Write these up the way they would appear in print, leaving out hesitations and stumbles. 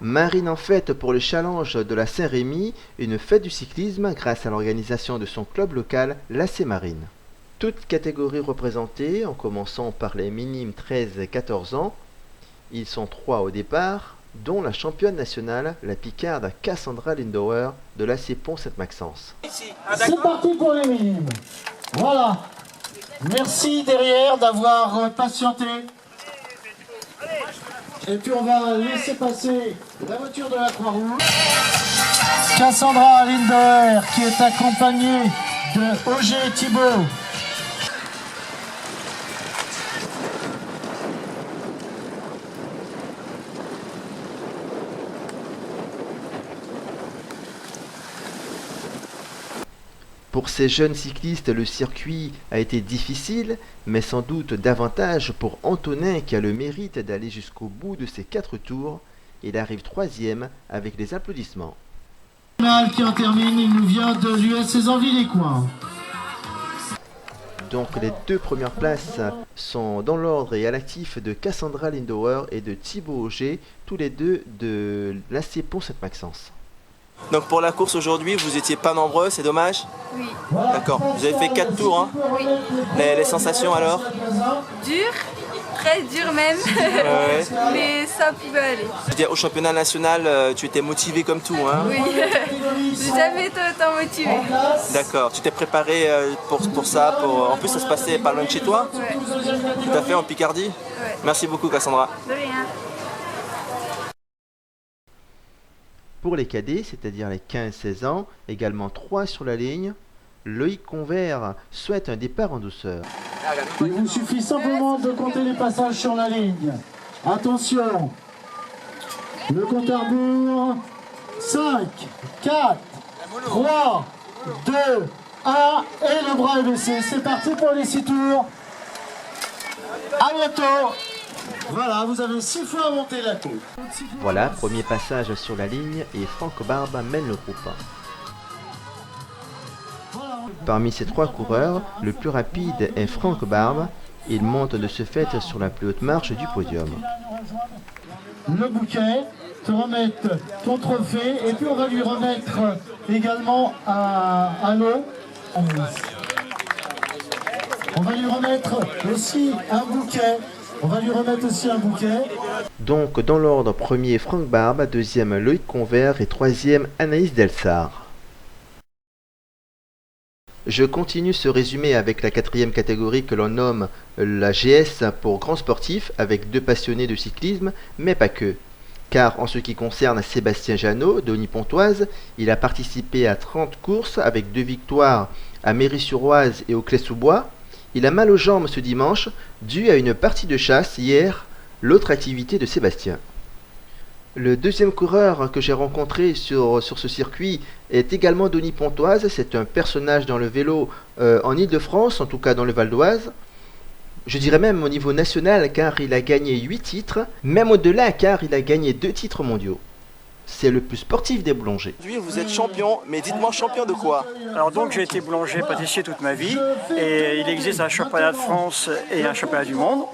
Marine en fête pour le challenge de la Saint-Rémy, une fête du cyclisme grâce à l'organisation de son club local, l'AC Marine. Toutes catégories représentées, en commençant par les minimes 13 et 14 ans. Ils sont 3 au départ, dont la championne nationale, la Picarde Cassandra Lindauer de l'AC Pont Sainte-Maxence. C'est parti pour les minimes. Voilà. Merci derrière d'avoir patienté. Et puis on va laisser passer la voiture de la Croix-Rouge. Cassandra Lindauer qui est accompagnée de Auger Thibault. Pour ces jeunes cyclistes, le circuit a été difficile, mais sans doute davantage pour Antonin qui a le mérite d'aller jusqu'au bout de ses 4 tours. Il arrive 3e avec les applaudissements. Qui en termine, il nous vient de l'US Envie-les-Coins. Donc les 2 premières places sont dans l'ordre et à l'actif de Cassandra Lindauer et de Thibaut Auger, tous les deux de l'AC Pont Sainte-Maxence. Donc pour la course aujourd'hui, vous n'étiez pas nombreux, c'est dommage? Oui. D'accord, vous avez fait 4 tours, hein? Oui. Les sensations alors? Dur, très dur même, Ouais. mais ça pouvait aller. Je veux dire, au championnat national, tu étais motivé comme tout, hein? Oui, j'ai jamais été autant motivée. D'accord, tu t'es préparé pour ça, en plus ça se passait pas loin de chez toi? Ouais. Tout à fait, en Picardie? Ouais. Merci beaucoup Cassandra. De rien. Pour les cadets, c'est-à-dire les 15-16 ans, également 3 sur la ligne, Loïc Convert souhaite un départ en douceur. Il vous suffit simplement de compter les passages sur la ligne. Attention. Le compte à rebours. 5, 4, 3, 2, 1. Et le bras est baissé. C'est parti pour les 6 tours. À bientôt. Voilà, vous avez 6 fois à monter la côte. Voilà, premier passage sur la ligne et Franck Barbe mène le groupe. Parmi ces 3 coureurs, le plus rapide est Franck Barbe. Il monte de ce fait sur la plus haute marche du podium. Le bouquet, te remettre ton trophée et puis on va lui remettre également à l'eau. On va lui remettre aussi un bouquet. Donc dans l'ordre, premier Franck Barbe, deuxième Loïc Convert et troisième Anaïs Delsart. Je continue ce résumé avec la 4e catégorie que l'on nomme la GS pour grands sportifs, avec 2 passionnés de cyclisme, mais pas que. Car en ce qui concerne Sébastien Janot, d'Ony Pontoise, il a participé à 30 courses avec 2 victoires à Méry-sur-Oise et au Clé-sous-Bois. Il a mal aux jambes ce dimanche, dû à une partie de chasse hier, l'autre activité de Sébastien. Le deuxième coureur que j'ai rencontré sur ce circuit est également d'Ony Pontoise. C'est un personnage dans le vélo en Ile-de-France, en tout cas dans le Val d'Oise. Je dirais même au niveau national car il a gagné 8 titres, même au-delà car il a gagné 2 titres mondiaux. C'est le plus sportif des boulangers. Aujourd'hui vous êtes champion, mais dites-moi champion de quoi? Alors donc j'ai été boulanger pâtissier toute ma vie et il existe un championnat de France et un championnat du monde.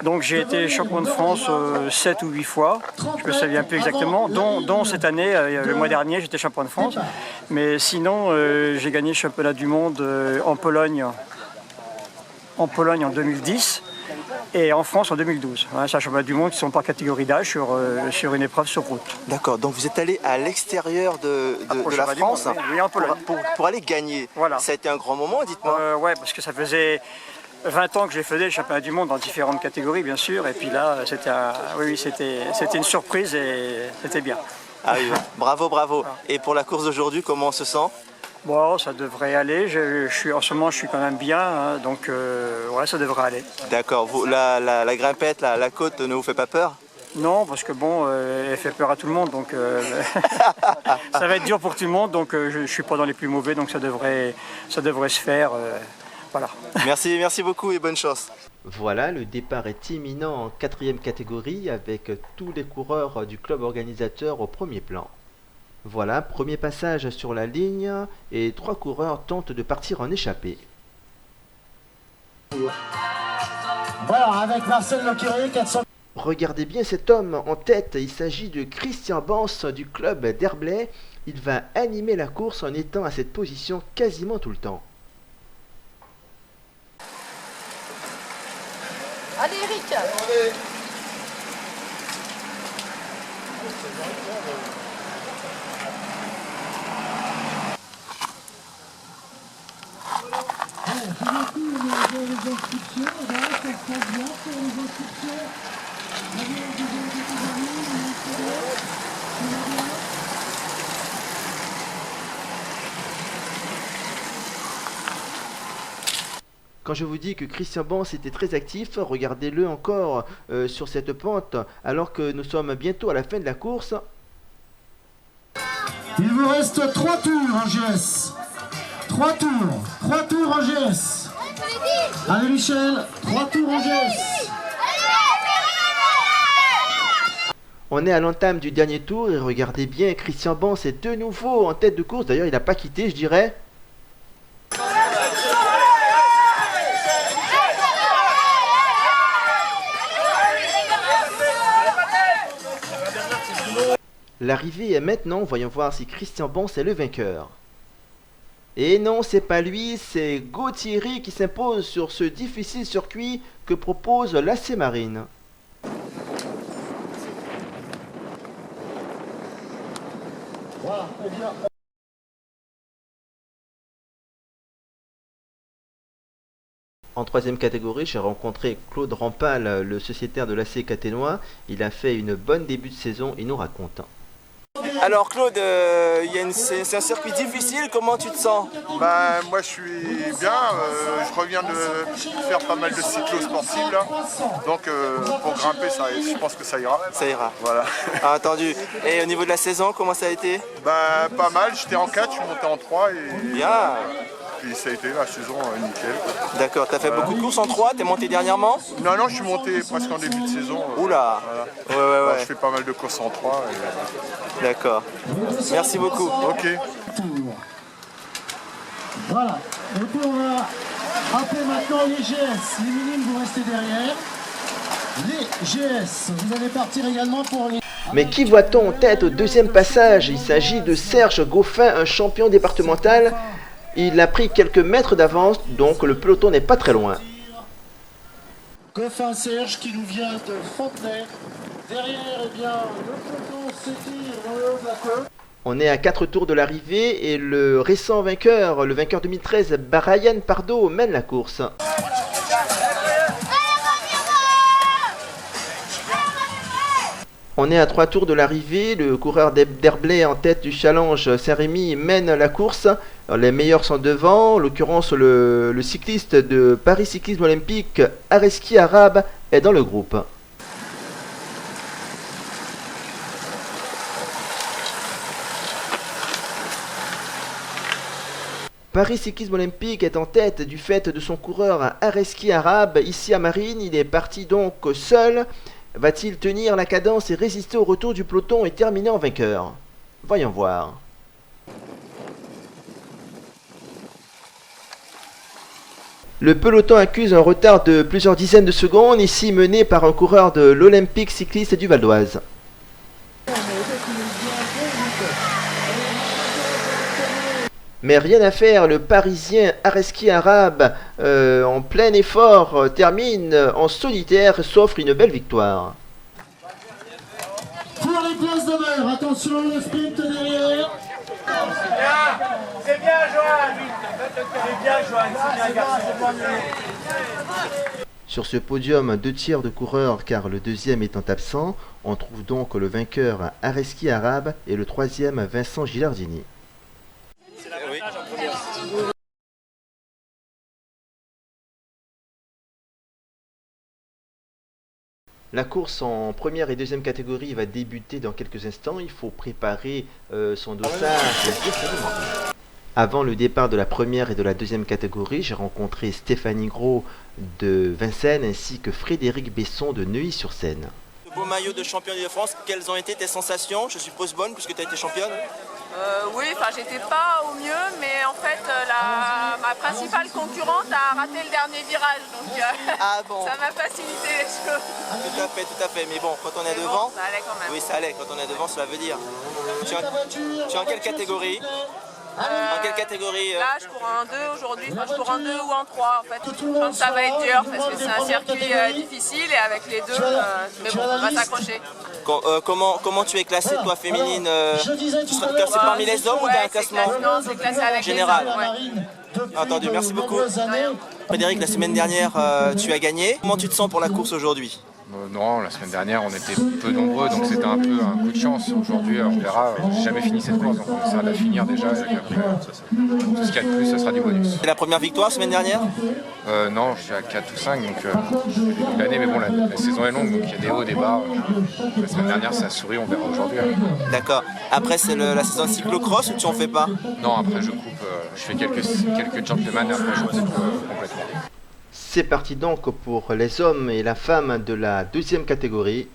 Donc j'ai été champion de France 7 ou 8 fois, je me souviens plus exactement, dont cette année, le mois dernier j'étais champion de France. Mais sinon j'ai gagné le championnat du monde en Pologne en 2010. Et en France en 2012. C'est un championnat du monde qui sont par catégorie d'âge sur une épreuve sur route. D'accord, donc vous êtes allé à l'extérieur de la France oui, en Pologne. Pour aller gagner. Voilà. Ça a été un grand moment, dites-moi. Ouais, parce que ça faisait 20 ans que je faisais le championnat du monde dans différentes catégories, bien sûr. Et puis là, c'était une surprise et c'était bien. Ah oui, bravo. Et pour la course d'aujourd'hui, comment on se sent? Bon, ça devrait aller. En ce moment, je suis quand même bien, hein, donc ouais, ça devrait aller. D'accord. La grimpette, la côte ne vous fait pas peur? Non, parce que bon, elle fait peur à tout le monde, donc ça va être dur pour tout le monde. Donc je suis pas dans les plus mauvais, donc ça devrait se faire. Voilà. Merci beaucoup et bonne chance. Voilà, le départ est imminent en 4e catégorie avec tous les coureurs du club organisateur au premier plan. Voilà, premier passage sur la ligne et 3 coureurs tentent de partir en échappée. Voilà, avec Marcel Lecurrier, 400... Regardez bien cet homme en tête, il s'agit de Christian Bance du club d'Herblay. Il va animer la course en étant à cette position quasiment tout le temps. Allez Eric. Quand je vous dis que Christian Bance était très actif, regardez-le encore sur cette pente alors que nous sommes bientôt à la fin de la course. Il vous reste 3 tours en GS. 3 tours. 3 tours en GS. Allez Michel, 3 tours en GS. On est à l'entame du dernier tour et regardez bien, Christian Bance est de nouveau en tête de course. D'ailleurs, il n'a pas quitté, je dirais. L'arrivée est maintenant, voyons voir si Christian Bance est le vainqueur. Et non, c'est pas lui, c'est Gauthier qui s'impose sur ce difficile circuit que propose l'AC Marine. Voilà, eh bien. En troisième catégorie, j'ai rencontré Claude Rampal, le sociétaire de l'AC Caténois. Il a fait une bonne début de saison, il nous raconte. Alors Claude, c'est un circuit difficile, comment tu te sens? Bah, moi je suis bien, je reviens de faire pas mal de cyclo-sportifs là, donc pour grimper je pense que ça ira. Ça ira. Voilà. Ah, entendu. Et au niveau de la saison, comment ça a été? Bah pas mal, j'étais en 4, je suis monté en 3 et Bien. puis ça a été la saison nickel. D'accord, t'as fait beaucoup de courses en 3, t'es monté dernièrement? Non, je suis monté presque en début de saison. Oula. Voilà. Ouais. Je fais pas mal de courses en 3. D'accord. Merci beaucoup. Ok. Voilà. Et puis on va appeler maintenant les GS. Les minimes, vous restez derrière. Les GS, vous allez partir également pour les... Mais qui voit-on en tête au deuxième passage? Il s'agit de Serge Goffin, un champion départemental. Il a pris quelques mètres d'avance, donc le peloton n'est pas très loin. Goffin Serge qui nous vient de Fontenay. Derrière, eh bien, le peloton s'étire dans le haut de la côte. On est à 4 tours de l'arrivée et le récent vainqueur, le vainqueur 2013, Brian Pardo, mène la course. On est à 3 tours de l'arrivée, le coureur d'Herblay en tête du challenge Saint-Rémy mène la course. Les meilleurs sont devant, en l'occurrence le cycliste de Paris Cyclisme Olympique, Areski Arabe, est dans le groupe. Paris Cyclisme Olympique est en tête du fait de son coureur Areski Arabe. Ici à Marine, il est parti donc seul. Va-t-il tenir la cadence et résister au retour du peloton et terminer en vainqueur? Voyons voir. Le peloton accuse un retard de plusieurs dizaines de secondes, ici mené par un coureur de l'Olympique cycliste du Val d'Oise. Mais rien à faire, le Parisien Areski Arabe, en plein effort, termine en solitaire, s'offre une belle victoire. Pour les places d'honneur, attention, le sprint derrière. C'est bien, Joanne. C'est bien, Joanne. C'est bien, garçon. Sur ce podium, 2 tiers de coureurs car le deuxième étant absent, on trouve donc le vainqueur Areski Arabe et le troisième Vincent Gilardini. La course en première et deuxième catégorie va débuter dans quelques instants. Il faut préparer son dossage. Avant le départ de la première et de la deuxième catégorie, j'ai rencontré Stéphanie Gros de Vincennes ainsi que Frédéric Besson de Neuilly-sur-Seine. Le beau maillot de championne de France, quelles ont été tes sensations? Je suppose bonnes puisque tu as été championne. Oui, enfin j'étais pas au mieux, mais en fait ma principale concurrente a raté le dernier virage, donc Ah bon. ça m'a facilité les choses. Tout à fait. Mais bon, quand on est devant, Bon, ça allait quand même. oui, ça allait. Quand on est devant, cela veut dire. Tu es en quelle catégorie? En quelle catégorie Là, je cours en 2 aujourd'hui, enfin, je cours en 2 ou en 3 en fait. Je pense que ça va être dur parce que c'est un circuit difficile et avec les deux, mais bon, on va s'accrocher. Comment tu es classée, toi, féminine Tu seras classée parmi les hommes ou tu as un classement Non, c'est classé avec général? les hommes, ouais. Entendu, merci beaucoup. Frédéric, la semaine dernière, tu as gagné. Comment tu te sens pour la course aujourd'hui? Non, la semaine dernière, on était peu nombreux, donc c'était un peu un coup de chance. Aujourd'hui, on verra. J'ai jamais fini cette course, donc on essaiera de la finir déjà. Et après, tout ce qu'il y a de plus, ce sera du bonus. C'est la première victoire la semaine dernière? Non, je suis à 4 ou 5, donc l'année, mais bon, la saison est longue, donc il y a des hauts, des bas. La semaine dernière, ça a souri, on verra aujourd'hui. D'accord. Après, c'est la saison de cyclocross ou tu en fais pas? Non, après, je coupe. Je fais quelques gentlemen et après, je coupe complètement. C'est parti donc pour les hommes et la femme de la deuxième catégorie.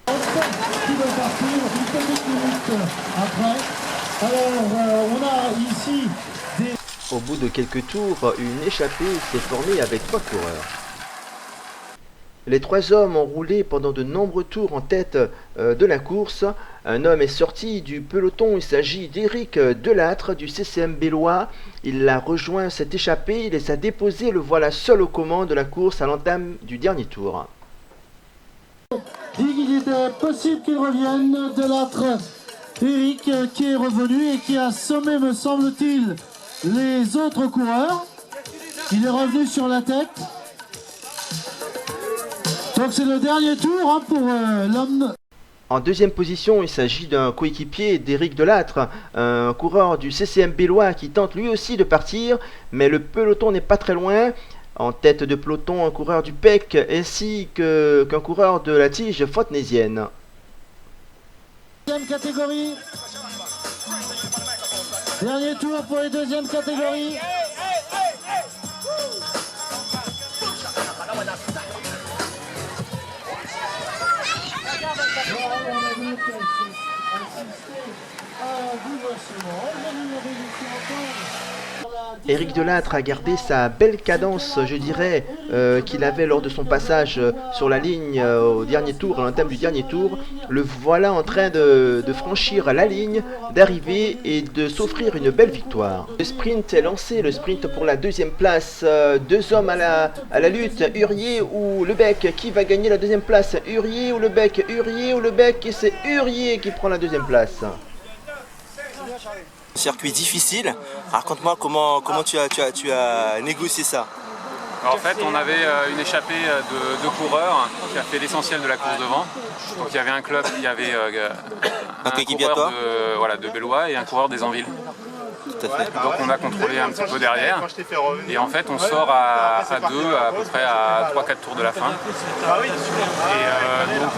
Qui va partir une petite minute après. Alors, on a ici des... Au bout de quelques tours, une échappée s'est formée avec 3 coureurs. Les 3 hommes ont roulé pendant de nombreux tours en tête de la course. Un homme est sorti du peloton, il s'agit d'Éric Delattre du CCM Bellois. Il a rejoint cette échappée, il les a déposés, le voilà seul aux commandes de la course à l'entame du dernier tour. Il était possible qu'il revienne. Delattre, Éric qui est revenu et qui a sommé, me semble-t-il, les autres coureurs. Il est revenu sur la tête. Donc c'est le dernier tour pour l'homme. En deuxième position, il s'agit d'un coéquipier d'Éric Delattre, un coureur du CCM Bellois qui tente lui aussi de partir, mais le peloton n'est pas très loin. En tête de peloton, un coureur du PEC ainsi qu'un coureur de la tige fontenaisienne. Deuxième catégorie. Dernier tour pour les deuxièmes catégories. Éric Delattre a gardé sa belle cadence, je dirais, qu'il avait lors de son passage sur la ligne au dernier tour, à l'entame du dernier tour. Le voilà en train de franchir la ligne d'arrivée et de s'offrir une belle victoire. Le sprint est lancé, le sprint pour la deuxième place. 2 hommes à la lutte, Hurier ou Lebec. Qui va gagner la deuxième place? Hurier ou Lebec? Hurier ou Lebec? Et c'est Hurier qui prend la deuxième place. Circuit difficile. Raconte-moi comment tu as négocié ça. Alors, en fait, on avait une échappée de 2 coureurs qui a fait l'essentiel de la course devant. Donc il y avait un club, il y avait un coureur de Bellois et un coureur des Anvilles. Tout à fait. Donc on a contrôlé un petit peu derrière. Et en fait, on sort à 2, à peu près à 3-4 tours de la fin. Et donc,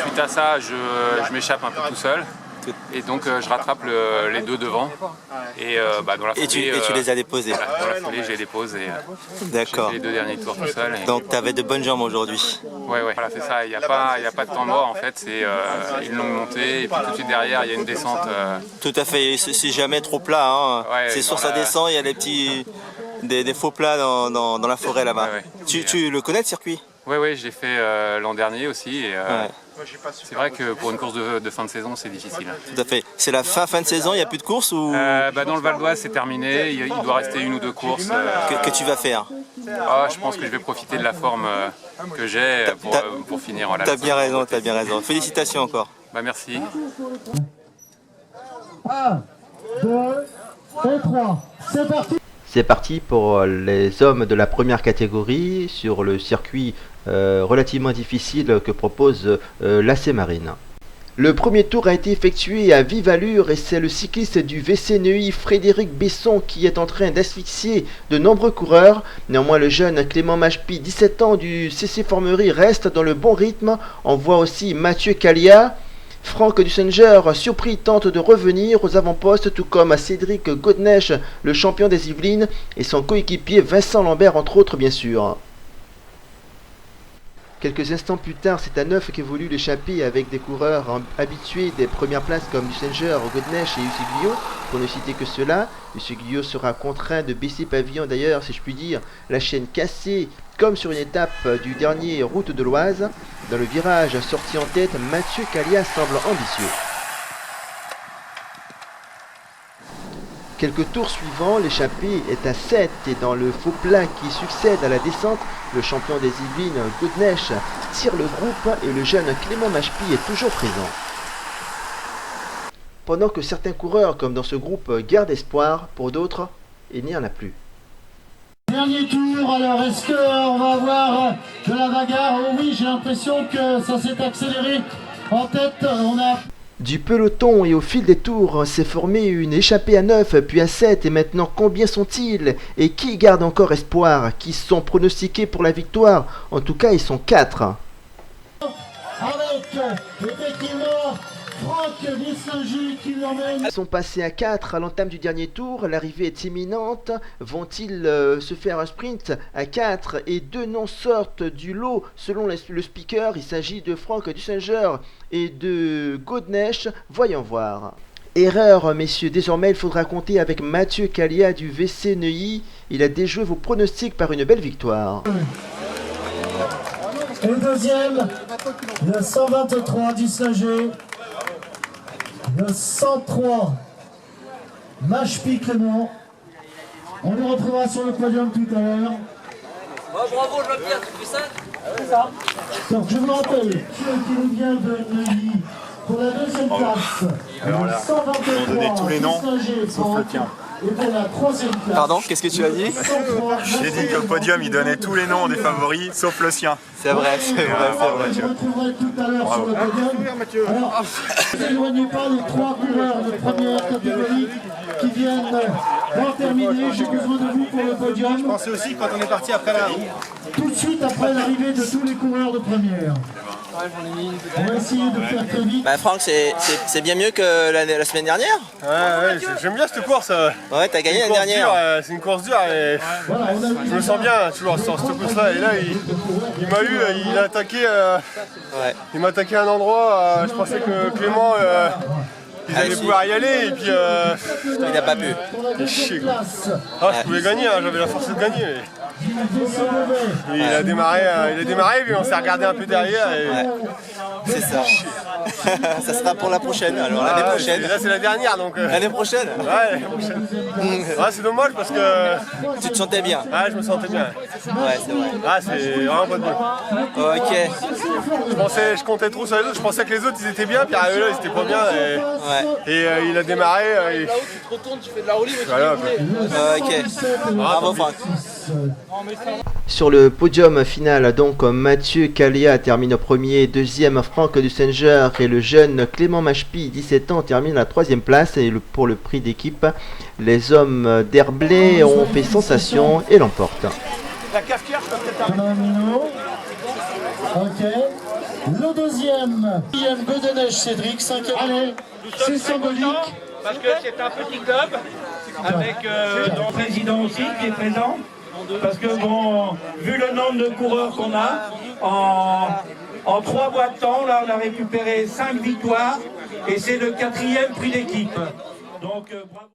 suite à ça, je m'échappe un peu tout seul. Et donc je rattrape les 2 devant et dans la foulée, tu les as déposés. Voilà, dans la foulée, je les dépose et d'accord. j'ai fait les 2 derniers tours tout seul. Donc tu avais de bonnes jambes aujourd'hui. Ouais, voilà, c'est ça. Il n'y a pas de temps mort en fait. C'est une longue montée et puis tout de suite derrière il y a une descente. Tout à fait. C'est jamais trop plat. Hein. Ouais, c'est sûr, ça descend. Il y a des faux plats dans la forêt là-bas. Ouais. Tu le connais le circuit? Oui, je l'ai fait l'an dernier aussi. Et, ouais. C'est vrai que pour une course de fin de saison, c'est difficile. Tout à fait. C'est la fin de saison, il n'y a plus de courses ou... Dans le Val d'Oise, c'est terminé. Il doit rester 1 ou 2 courses. Que tu vas faire? Je pense que je vais profiter de la forme que j'ai pour finir. Voilà, t'as bien raison. Félicitations encore. Merci. 1, 2 et 3. C'est parti. C'est parti pour les hommes de la première catégorie sur le circuit relativement difficile que propose l'AC Marine. Le premier tour a été effectué à vive allure et c'est le cycliste du VCNI Frédéric Besson qui est en train d'asphyxier de nombreux coureurs. Néanmoins, le jeune Clément Machpi, 17 ans du CC Formerie, reste dans le bon rythme. On voit aussi Mathieu Calia. Franck Dussenger, surpris, tente de revenir aux avant-postes, tout comme Cédric Godnech, le champion des Yvelines, et son coéquipier Vincent Lambert, entre autres bien sûr. Quelques instants plus tard, c'est à 9 qu'évolue l'échappée avec des coureurs habitués des premières places comme Dussinger, Godnech et Usiglio, pour ne citer que cela. Usiglio sera contraint de baisser pavillon d'ailleurs, si je puis dire, la chaîne cassée comme sur une étape du dernier Route de l'Oise. Dans le virage sorti en tête, Mathieu Calia semble ambitieux. Quelques tours suivants, l'échappée est à 7 et dans le faux plat qui succède à la descente, le champion des Yvelines, Godnech, tire le groupe et le jeune Clément Machpi est toujours présent. Pendant que certains coureurs, comme dans ce groupe, gardent espoir, pour d'autres, il n'y en a plus. Dernier tour, alors est-ce qu'on va avoir de la bagarre? Oh oui, j'ai l'impression que ça s'est accéléré. En tête, on a... Du peloton et au fil des tours s'est formée une échappée à 9 puis à 7 et maintenant combien sont-ils? Et qui garde encore espoir? Qui sont pronostiqués pour la victoire? En tout cas ils sont 4. Avec effectivement Franck Dussinger qui l'emmène. Ils sont passés à 4 à l'entame du dernier tour, l'arrivée est imminente. Vont-ils se faire un sprint à 4 et 2 noms sortent du lot selon le speaker? Il s'agit de Franck Dussinger et de Godnech, voyons voir. Erreur messieurs, désormais il faudra compter avec Mathieu Calia du VC Neuilly. Il a déjoué vos pronostics par une belle victoire. Et deuxième, le 123 Dussinger. Le 103 Machpi Clément. On le retrouvera sur le podium tout à l'heure. Bravo Jean-Pierre, tu fais ça? C'est ça. Donc je vous rappelle, qui nous vient de Neuilly pour la deuxième place. Alors là, le 123 ils ont donné tous les noms, sauf le tien. Et pour la troisième place. Pardon, qu'est-ce que tu as dit? J'ai dit que le podium, il donnait tous les noms des favoris, sauf le sien. C'est vrai, c'est vrai, Bravo, Je Mathieu. vous retrouverai tout à l'heure sur le podium. Alors, ne vous éloignez pas les 3 coureurs de première catégorie qui viennent d'en terminer. J'ai besoin de vous pour le podium. Je pensais aussi quand on est parti après la roue. Tout de suite après l'arrivée de tous les coureurs de première. On va essayer de faire très vite. Bah Franck, c'est bien mieux que la semaine dernière? Ouais, j'aime bien cette course. Ouais, t'as gagné l'année dernière. C'est une course dure et Voilà, on a je me sens bien toujours sur cette course-là. Et là, il m'a eu, il a attaqué, il m'a attaqué à un endroit. Je pensais que Clément, ils allaient pouvoir y aller et puis Il n'a pas pu. je pouvais gagner, hein, j'avais la force de gagner. Et il a démarré, puis on s'est regardé un peu derrière. Et... Ouais. C'est ça. Ça sera pour la prochaine, alors l'année prochaine. Là c'est la dernière donc. L'année prochaine? Ouais, l'année prochaine. Ouais, c'est dommage parce que. Tu te sentais bien? Ouais, je me sentais bien. Ouais, c'est vrai. Ah, c'est vraiment pas de bol. Ok. Je comptais trop sur les autres, je pensais que les autres ils étaient bien, puis arrivé là ils étaient pas bien. Et il a démarré. Là où tu te retournes, tu fais de la roue libre. Voilà. Ok. Bravo Franck. Sur le podium final, donc, Mathieu Calia termine au premier, deuxième Franck Dussinger et le jeune Clément Machpi, 17 ans, termine à la troisième place. Et pour le prix d'équipe, les hommes d'Herblay ont fait sensation et l'emportent. La cafetière, je peux peut-être Ok. Le deuxième Godnech Cédric, 5e. Allez, c'est symbolique. Parce que c'est un petit club avec le président aussi qui est présent. Parce que bon, vu le nombre de coureurs qu'on a, en 3 mois de temps, là on a récupéré 5 victoires et c'est le 4e prix d'équipe. Donc bravo.